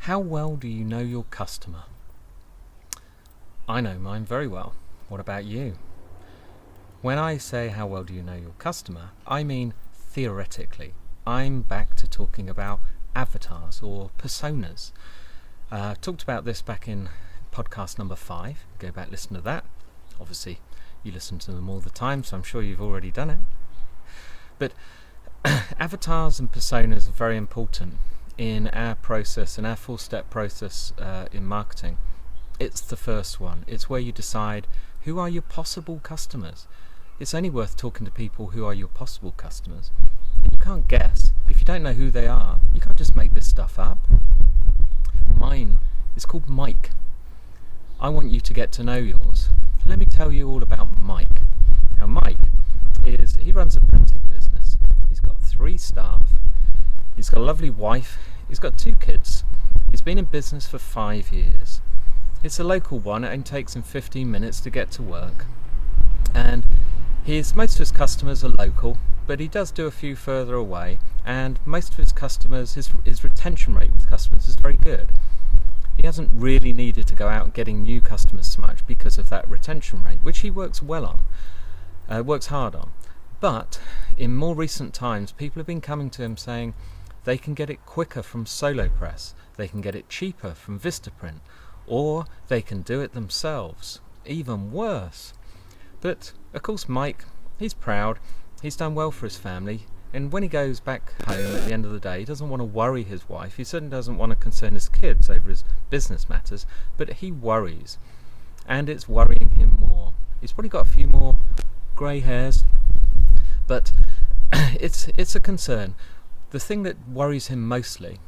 How well do you know your customer? I know mine very well. What about you? When I say how well do you know your customer, I mean theoretically. I'm back to talking about avatars or personas. Talked about this back in podcast number 5. Go back, listen to that. Obviously, you listen to them all the time, so I'm sure you've already done it. But avatars and personas are very important in our process, in our 4-step process in marketing. It's the first one. It's where you decide who are your possible customers. It's only worth talking to people who are your possible customers. And you can't guess. If you don't know who they are, you can't just make this stuff up. Mine is called Mike. I want you to get to know yours. Let me tell you all about Mike. Now Mike he runs a printing business. He's got 3 staff. He's got a lovely wife. He's got 2 kids. He's been in business for 5 years. It's a local one. It only takes him 15 minutes to get to work. And most of his customers are local, but he does do a few further away. And most of his customers, his retention rate with customers is very good. He hasn't really needed to go out getting new customers so much because of that retention rate, which he works well on, works hard on. But in more recent times, people have been coming to him saying they can get it quicker from SoloPress, they can get it cheaper from Vistaprint, or they can do it themselves. Even worse. But of course Mike, he's proud, he's done well for his family, and when he goes back home at the end of the day, he doesn't want to worry his wife, he certainly doesn't want to concern his kids over his business matters, but he worries, and it's worrying him more. He's probably got a few more grey hairs, but it's a concern. The thing that worries him mostly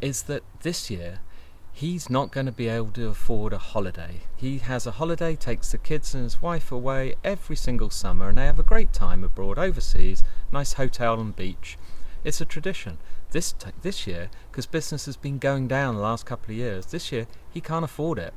is that this year he's not going to be able to afford a holiday. He has a holiday, takes the kids and his wife away every single summer, and they have a great time abroad, overseas, nice hotel and beach. It's a tradition. This year, because business has been going down the last couple of years, this year he can't afford it.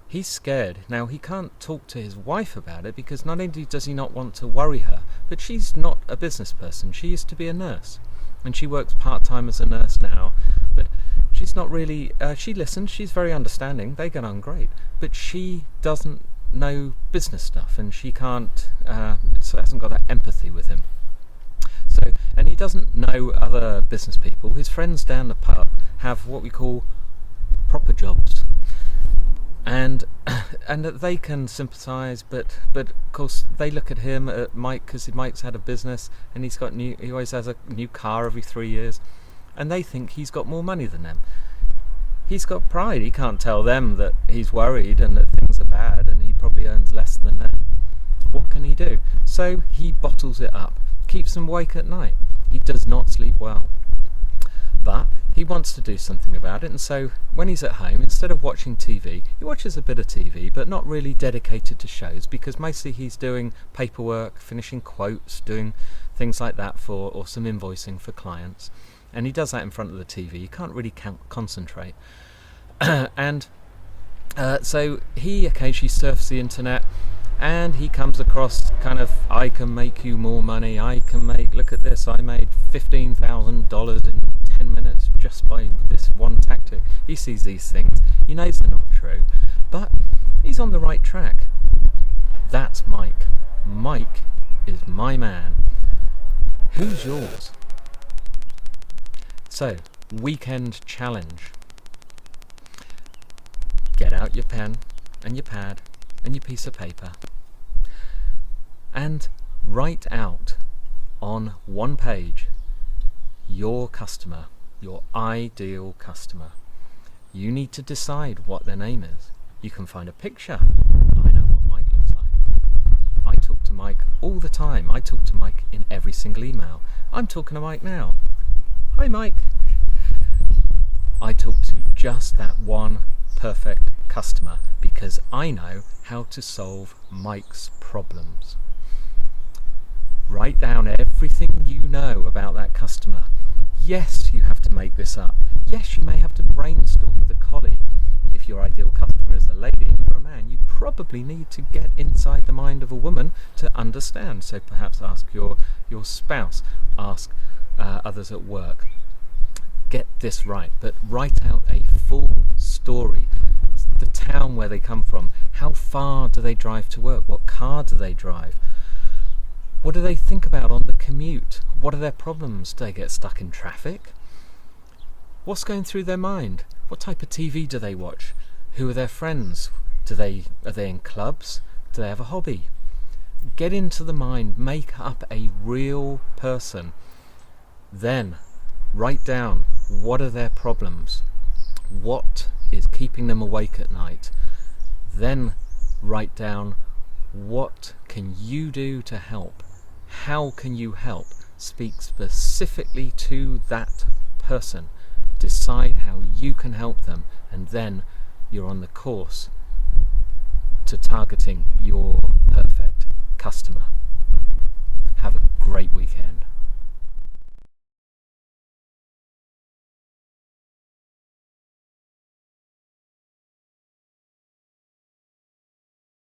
He's scared. Now, he can't talk to his wife about it because not only does he not want to worry her, but she's not a business person. She used to be a nurse, and she works part-time as a nurse now, but she's not really, she listens, she's very understanding, they get on great, but she doesn't know business stuff, and she can't, hasn't got that empathy with him. So, and he doesn't know other business people. His friends down the pub have what we call proper jobs, and that they can sympathise, but of course they look at him, at Mike, because Mike's had a business and he always has a new car every 3 years, and they think he's got more money than them. He's got pride. He can't tell them that he's worried and that things are bad and he probably earns less than them. What can he do? So he bottles it up, keeps them awake at night. He does not sleep well, but he wants to do something about it, and so when he's at home, instead of watching TV, he watches a bit of TV, but not really dedicated to shows, because mostly he's doing paperwork, finishing quotes, doing things like that or some invoicing for clients, and he does that in front of the TV. You can't really concentrate. And so he occasionally surfs the internet, and he comes across kind of, I can make you more money, look at this, I made $15,000 in 10 minutes just by this one tactic. He sees these things, he knows they're not true, but he's on the right track. That's Mike. Mike is my man. Who's yours? So, weekend challenge. Get out your pen and your pad and your piece of paper and write out on one page your customer, your ideal customer. You need to decide what their name is. You can find a picture. I know what Mike looks like. I talk to Mike all the time. I talk to Mike in every single email. I'm talking to Mike now. Hi Mike. I talk to just that one perfect customer because I know how to solve Mike's problems. Write down everything you know about that customer. Yes, you have to make this up. Yes, you may have to brainstorm with a colleague. If your ideal customer is a lady and you're a man, you probably need to get inside the mind of a woman to understand. So perhaps ask your spouse, ask others at work. get this right, but write out a full story. The town where they come from, how far do they drive to work, what car do they drive, what do they think about on the commute, what are their problems, do they get stuck in traffic, what's going through their mind, what type of TV do they watch, who are their friends, are they in clubs, do they have a hobby? Get into the mind, make up a real person. Then write down what are their problems, what is keeping them awake at night. Then write down what can you do to help, how can you help. Speak specifically to that person, decide how you can help them, and then you're on the course to targeting your perfect customer. Have a great weekend.